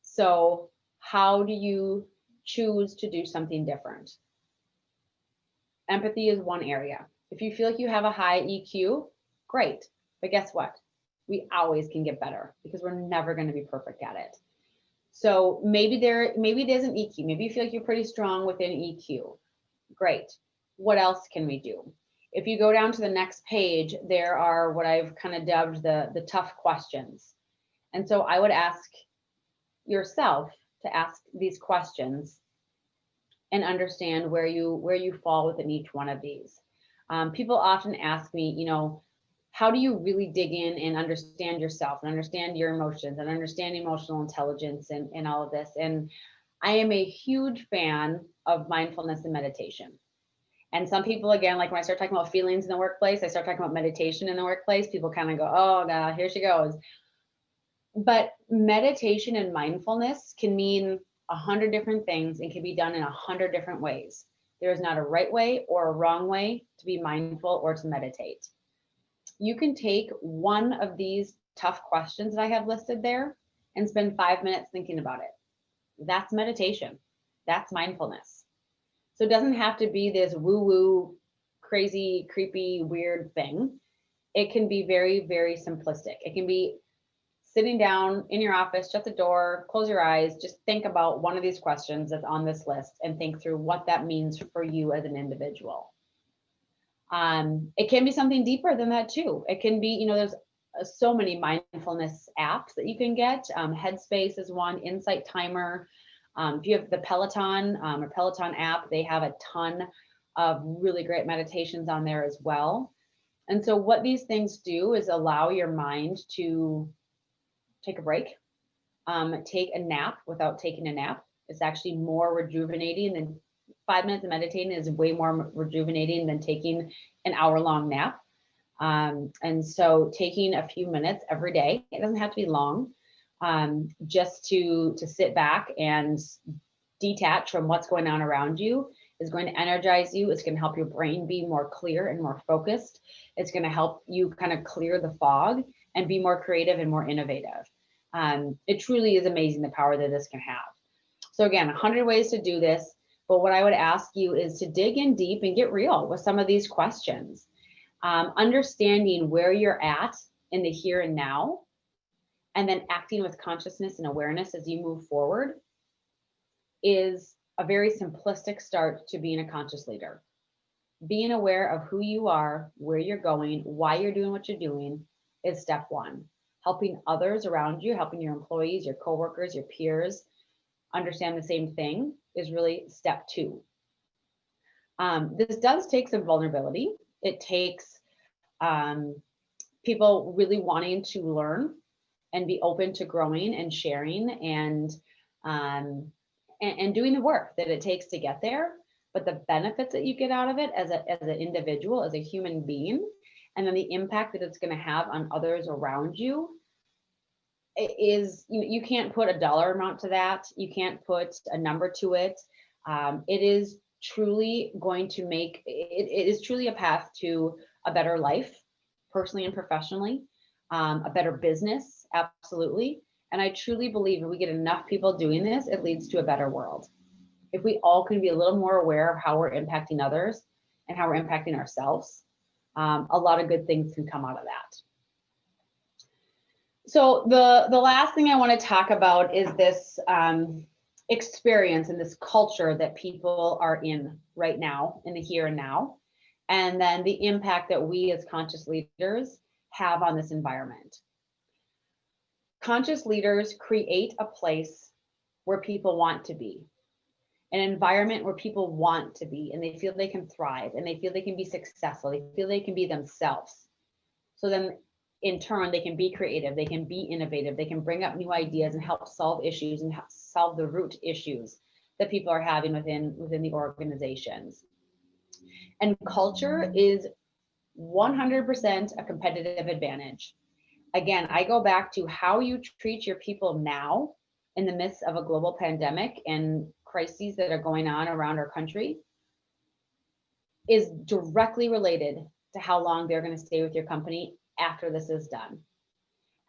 So how do you choose to do something different? Empathy is one area. If you feel like you have a high EQ, great. But guess what? We always can get better because we're never going to be perfect at it. So maybe it isn't EQ. Maybe you feel like you're pretty strong within EQ. Great. What else can we do? If you go down to the next page, there are what I've kind of dubbed the tough questions. And so I would ask yourself to ask these questions and understand where you fall within each one of these. People often ask me, how do you really dig in and understand yourself and understand your emotions and understand emotional intelligence and all of this? And I am a huge fan of mindfulness and meditation. And some people, again, like when I start talking about feelings in the workplace, I start talking about meditation in the workplace, people kind of go, oh, no, here she goes. But meditation and mindfulness can mean 100 different things and can be done in 100 different ways. There is not a right way or a wrong way to be mindful or to meditate. You can take one of these tough questions that I have listed there and spend 5 minutes thinking about it. That's meditation. That's mindfulness. So it doesn't have to be this woo-woo, crazy, creepy, weird thing. It can be very, very simplistic. It can be sitting down in your office, shut the door, close your eyes, just think about one of these questions that's on this list and think through what that means for you as an individual. It can be something deeper than that too. It can be, there's so many mindfulness apps that you can get. Headspace is one, Insight Timer. If you have the Peloton or Peloton app, they have a ton of really great meditations on there as well. And so what these things do is allow your mind to take a break, take a nap without taking a nap. It's actually more rejuvenating than 5 minutes of meditating is way more rejuvenating than taking an hour-long nap. And so taking a few minutes every day, it doesn't have to be long, just to sit back and detach from what's going on around you is going to energize you. It's going to help your brain be more clear and more focused. It's going to help you kind of clear the fog and be more creative and more innovative. It truly is amazing the power that this can have. So again, 100 ways to do this. But what I would ask you is to dig in deep and get real with some of these questions. Understanding where you're at in the here and now, and then acting with consciousness and awareness as you move forward is a very simplistic start to being a conscious leader. Being aware of who you are, where you're going, why you're doing what you're doing is step one. Helping others around you, helping your employees, your coworkers, your peers understand the same thing is really step two. This does take some vulnerability. It takes people really wanting to learn and be open to growing and sharing and doing the work that it takes to get there. But the benefits that you get out of it as an individual, as a human being, and then the impact that it's going to have on others around you is, you can't put a dollar amount to that. You can't put a number to it. It is truly going to make, it is truly a path to a better life, personally and professionally, a better business, absolutely. And I truly believe if we get enough people doing this, it leads to a better world. If we all can be a little more aware of how we're impacting others and how we're impacting ourselves, a lot of good things can come out of that. So the last thing I want to talk about is this experience and this culture that people are in right now, in the here and now, and then the impact that we as conscious leaders have on this environment. Conscious leaders create a place where people want to be, an environment where people want to be, and they feel they can thrive, and they feel they can be successful, they feel they can be themselves. So then in turn, they can be creative, they can be innovative, they can bring up new ideas and help solve issues and help solve the root issues that people are having within the organizations. And culture is 100% a competitive advantage. Again, I go back to how you treat your people now in the midst of a global pandemic and crises that are going on around our country is directly related to how long they're going to stay with your company after this is done.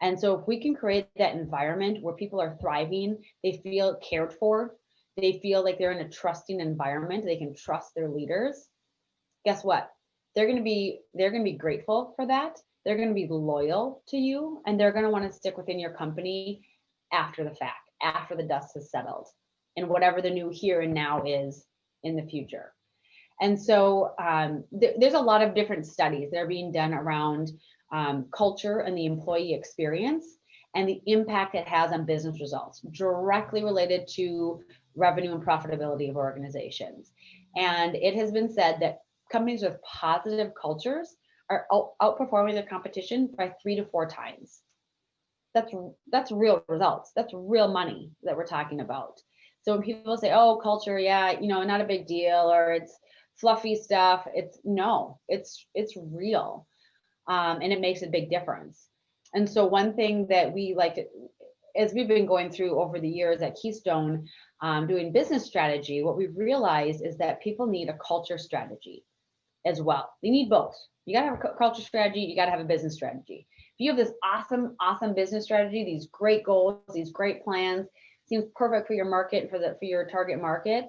And so if we can create that environment where people are thriving, they feel cared for, they feel like they're in a trusting environment, they can trust their leaders, guess what? They're going to be grateful for that. They're going to be loyal to you, and they're going to want to stick within your company after the fact, after the dust has settled, and whatever the new here and now is in the future. And so there's a lot of different studies that are being done around culture and the employee experience and the impact it has on business results, directly related to revenue and profitability of organizations. And it has been said that companies with positive cultures are outperforming their competition by 3 to 4 times. That's real results. That's real money that we're talking about. So when people say, oh, culture, yeah, not a big deal, or it's fluffy stuff, it's real. And it makes a big difference. And so one thing that we like to, as we've been going through over the years at Keystone, doing business strategy, what we've realized is that people need a culture strategy as well. They need both. You got to have a culture strategy. You got to have a business strategy. If you have this awesome business strategy, these great goals, these great plans, seems perfect for your market, for your target market,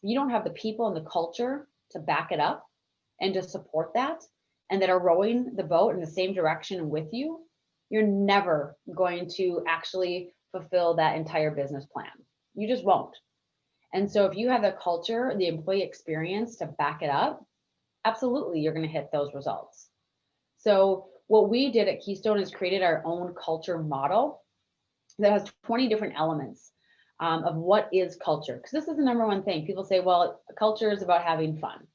you don't have the people and the culture to back it up and to support that, and that are rowing the boat in the same direction with you, you're never going to actually fulfill that entire business plan. You just won't. And so if you have the culture, the employee experience to back it up, absolutely, you're going to hit those results. So what we did at Keystone is created our own culture model that has 20 different elements of what is culture. Because this is the number one thing. People say, well, culture is about having fun.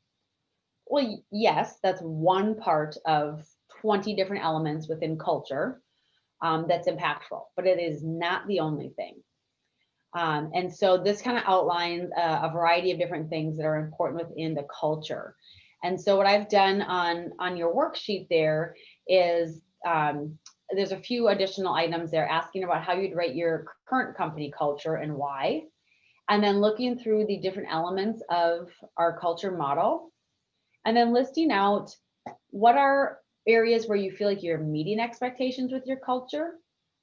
Well, yes, that's one part of 20 different elements within culture that's impactful, but it is not the only thing. And so this kind of outlines a variety of different things that are important within the culture. And so what I've done on your worksheet there is there's a few additional items there asking about how you'd rate your current company culture and why. And then looking through the different elements of our culture model, and then listing out what are areas where you feel like you're meeting expectations with your culture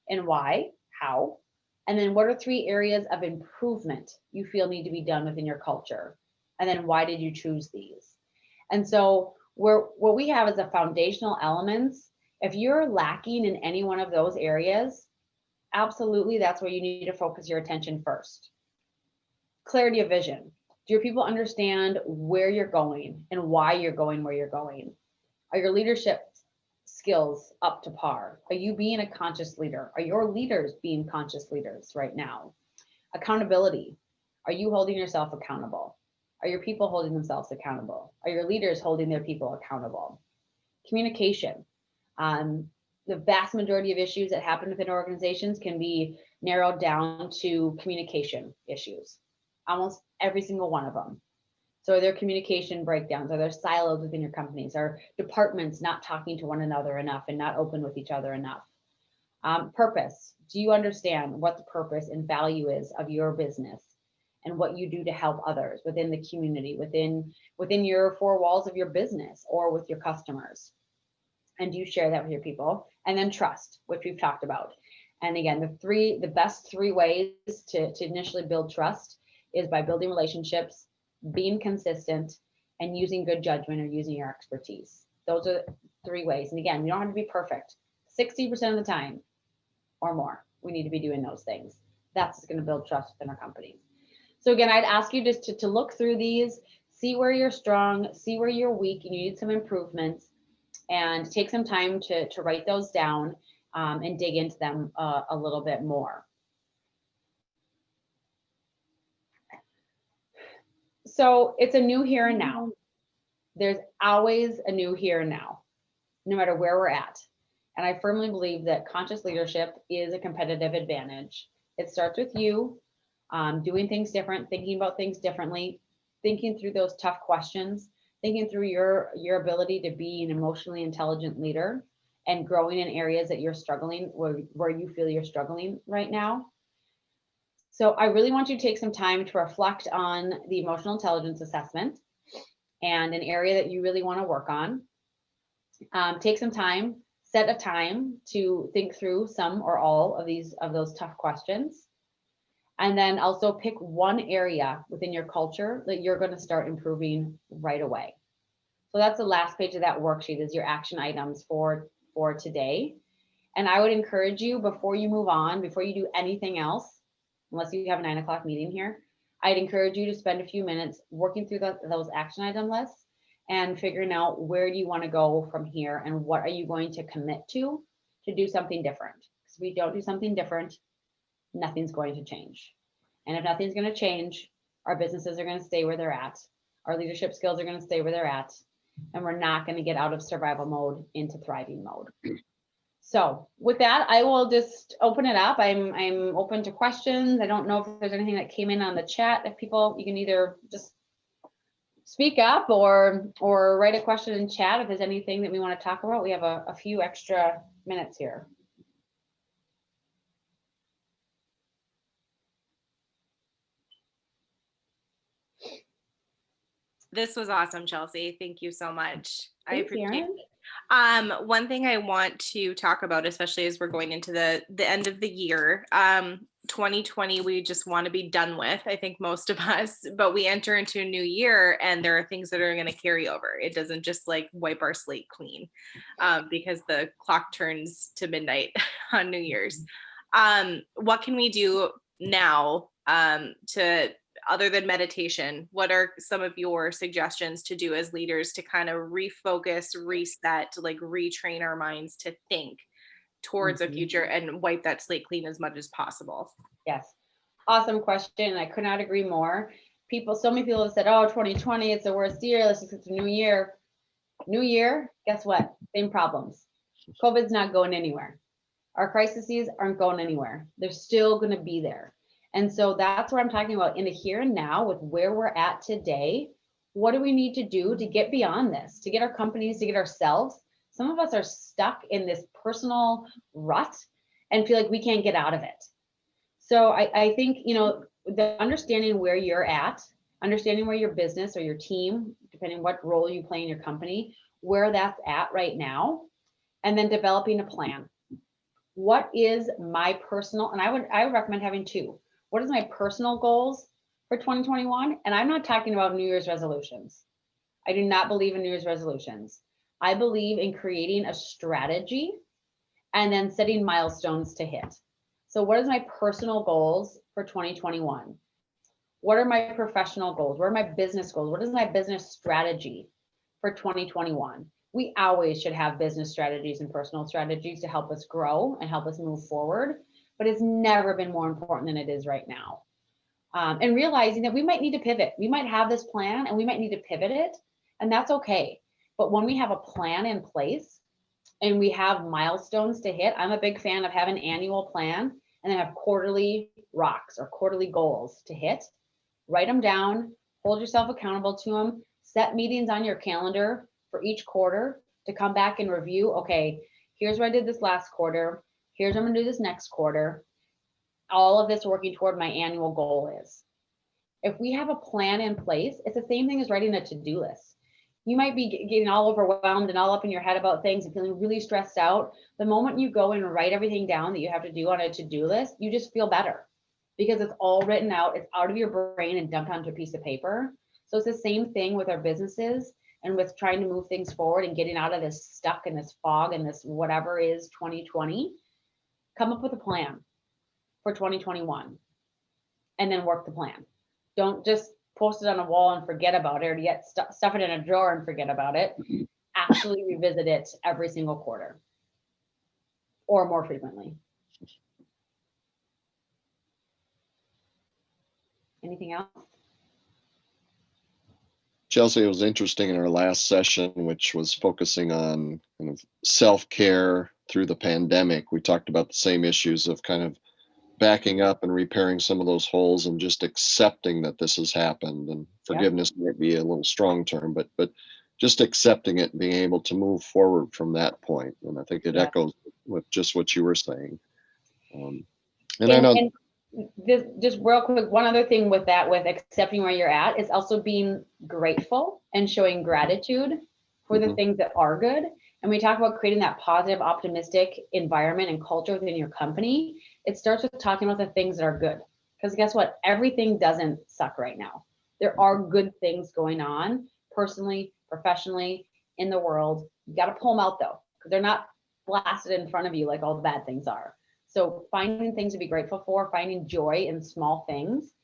and why, how. And then what are 3 areas of improvement you feel need to be done within your culture? And then why did you choose these? And so what we have is a foundational elements. If you're lacking in any one of those areas, absolutely that's where you need to focus your attention first. Clarity of vision. Do your people understand where you're going and why you're going where you're going? Are your leadership skills up to par? Are you being a conscious leader? Are your leaders being conscious leaders right now? Accountability. Are you holding yourself accountable? Are your people holding themselves accountable? Are your leaders holding their people accountable? Communication. The vast majority of issues that happen within organizations can be narrowed down to communication issues. Almost every single one of them. So are there communication breakdowns? Are there silos within your companies? Are departments not talking to one another enough and not open with each other enough? Purpose. Do you understand what the purpose and value is of your business and what you do to help others within the community, within your 4 walls of your business or with your customers? And do you share that with your people? And then trust, which we've talked about. And again, the best 3 ways to initially build trust is by building relationships, being consistent, and using good judgment or using your expertise. Those are 3 ways. And again, you don't have to be perfect. 60% of the time or more, we need to be doing those things. That's going to build trust within our companies. So again, I'd ask you just to look through these, see where you're strong, see where you're weak, and you need some improvements, and take some time to write those down and dig into them a little bit more. So it's a new here and now. There's always a new here and now, no matter where we're at. And I firmly believe that conscious leadership is a competitive advantage. It starts with you doing things different, thinking about things differently, thinking through those tough questions, thinking through your ability to be an emotionally intelligent leader and growing in areas that you're struggling, where you feel you're struggling right now. So I really want you to take some time to reflect on the emotional intelligence assessment and an area that you really want to work on. Take some time, set a time to think through some or all of those tough questions. And then also pick one area within your culture that you're going to start improving right away. So that's the last page of that worksheet, is your action items for today. And I would encourage you, before you move on, before you do anything else, unless you have a 9 o'clock meeting here, I'd encourage you to spend a few minutes working through those action item lists and figuring out where do you want to go from here and what are you going to commit to do something different. Because if we don't do something different, nothing's going to change. And if nothing's going to change, our businesses are going to stay where they're at. Our leadership skills are going to stay where they're at. And we're not going to get out of survival mode into thriving mode. So with that, I will just open it up. I'm open to questions. I don't know if there's anything that came in on the chat. If people, you can either just speak up or write a question in chat if there's anything that we want to talk about. We have a few extra minutes here. This was awesome, Chelsey. Thank you so much. I Thanks, appreciate Erin. it. One thing I want to talk about, especially as we're going into the end of the year, 2020, we just want to be done with, I think most of us, but we enter into a new year and there are things that are going to carry over. It doesn't just like wipe our slate clean because the clock turns to midnight on New Year's. What can we do now to other than meditation, what are some of your suggestions to do as leaders to kind of refocus, reset, like retrain our minds to think towards a future and wipe that slate clean as much as possible? Yes. Awesome question. I could not agree more. So many people have said, oh, 2020, it's the worst year. Let's just get the new year. New year, guess what? Same problems. COVID's not going anywhere. Our crises aren't going anywhere. They're still going to be there. And so that's what I'm talking about in the here and now with where we're at today. What do we need to do to get beyond this, to get our companies, to get ourselves? Some of us are stuck in this personal rut and feel like we can't get out of it. So I think, the understanding where you're at, understanding where your business or your team, depending what role you play in your company, where that's at right now, and then developing a plan. What is my personal, and I would recommend having two. What is my personal goals for 2021? And I'm not talking about New Year's resolutions. I do not believe in New Year's resolutions. I believe in creating a strategy and then setting milestones to hit. So what is my personal goals for 2021? What are my professional goals? What are my business goals? What is my business strategy for 2021? We always should have business strategies and personal strategies to help us grow and help us move forward, but it's never been more important than it is right now. And realizing that we might need to pivot. We might have this plan and we might need to pivot it, and that's okay. But when we have a plan in place and we have milestones to hit, I'm a big fan of having an annual plan and then have quarterly rocks or quarterly goals to hit. Write them down, hold yourself accountable to them, set meetings on your calendar for each quarter to come back and review. Okay, here's what I did this last quarter. Here's what I'm gonna do this next quarter. All of this working toward my annual goal is. If we have a plan in place, it's the same thing as writing a to-do list. You might be getting all overwhelmed and all up in your head about things and feeling really stressed out. The moment you go and write everything down that you have to do on a to-do list, you just feel better because it's all written out, it's out of your brain and dumped onto a piece of paper. So it's the same thing with our businesses and with trying to move things forward and getting out of this stuck in this fog and this whatever is 2020. Come up with a plan for 2021 and then work the plan. Don't just post it on a wall and forget about it, or yet stuff it in a drawer and forget about it. Actually revisit it every single quarter or more frequently. Anything else? Chelsey, it was interesting in our last session, which was focusing on kind of self-care through the pandemic. We talked about the same issues of kind of backing up and repairing some of those holes and just accepting that this has happened. And forgiveness might be a little strong term, but just accepting it and being able to move forward from that point. And I think it echoes with just what you were saying. I know. And this, just real quick, one other thing with that, with accepting where you're at, is also being grateful and showing gratitude for the things that are good. And we talk about creating that positive, optimistic environment and culture within your company. It starts with talking about the things that are good. Because guess what? Everything doesn't suck right now. There are good things going on personally, professionally, in the world. You got to pull them out though, because they're not blasted in front of you like all the bad things are. So finding things to be grateful for, finding joy in small things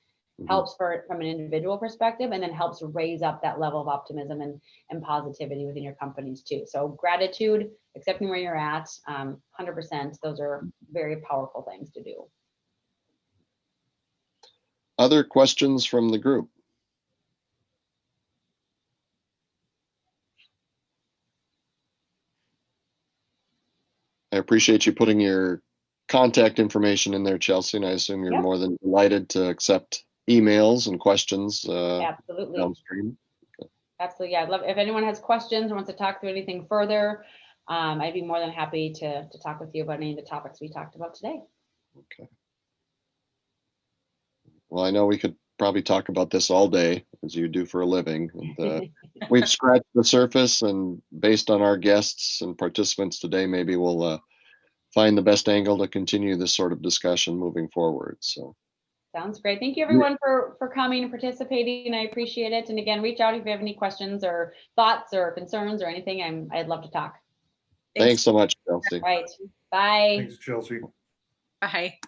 helps from an individual perspective, and then helps raise up that level of optimism and positivity within your companies too. So gratitude, accepting where you're at, 100%, those are very powerful things to do. Other questions from the group? I appreciate you putting your contact information in there, Chelsey, and I assume you're more than delighted to accept emails and questions. Absolutely. Downstream. Absolutely. Yeah, I'd love if anyone has questions or wants to talk through anything further. I'd be more than happy to talk with you about any of the topics we talked about today. Okay. Well, I know we could probably talk about this all day, as you do for a living. And, we've scratched the surface, and based on our guests and participants today, maybe we'll find the best angle to continue this sort of discussion moving forward. So. Sounds great. Thank you everyone for coming and participating. I appreciate it. And again, reach out if you have any questions or thoughts or concerns or anything. I'd love to talk. Thanks so much, Chelsey. All right. Bye. Thanks, Chelsey. Bye.